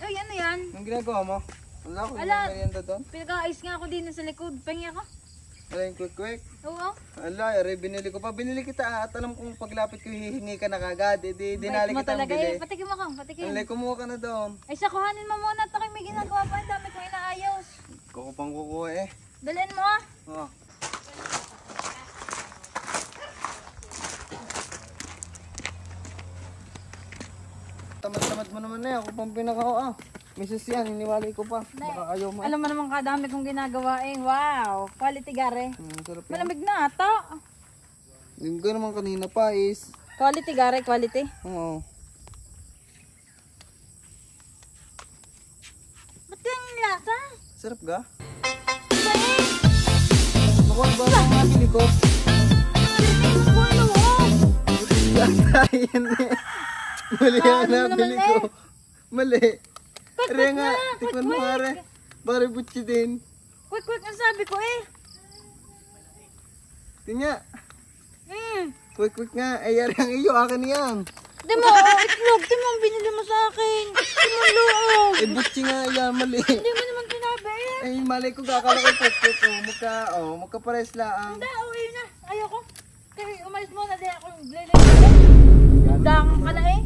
Ay, ano yan? Anong ginagawa mo? Wala ko yung Ala. merienda doon. Pinaka-ice nga ako din sa likod. Pahingi ako. Wala yung quick. Oo. Ala, ere, binili ko pa. Binili kita at alam kong paglapit ko hihingi ka na kagad. Eh, di, dinali Bait mo kita ang talaga bili. eh. Patikim ako. Patikim. Alay, kumuha ka na doon. Ay, sakuhanin mo muna. At ako'y may ginagawa pa. Ang dami kong inaayos. Kukupang kukuha eh. Dalhin mo ah. Oh. Tamad-tamad mo naman na yan. Ako pang pinakaw ah. Misis yan, iniwalay ko pa. Baka ayaw mo. Alam mo naman kadami kong ginagawa eh. Wow. Quality gare. Sarap yan. Malamig na ata. Yung ko naman kanina pa is. Quality gare, quality. Oo. Ba't yung lasa? Sarap ga? Ay, Naku, ano ba ang nabili ko? Yan eh. Mali ang nabili ko. Mali. Are nga, tikman mo nga re. Bari butchi din. Quick, ang sabi ko eh. Tinya. Quick nga. Ay, are ang iyo. Akin yan. Di mo, itlog. Di mo, binili mo sa akin. Di mo loob. Eh, butchi nga yan. Mali. Hindi mo naman sinabi eh. Ay, mali ko kakala ko quick. Magka-pares lang. Hindi, uwi na. Ayoko. Kasi umalis mo na di ako. Dang ka na eh.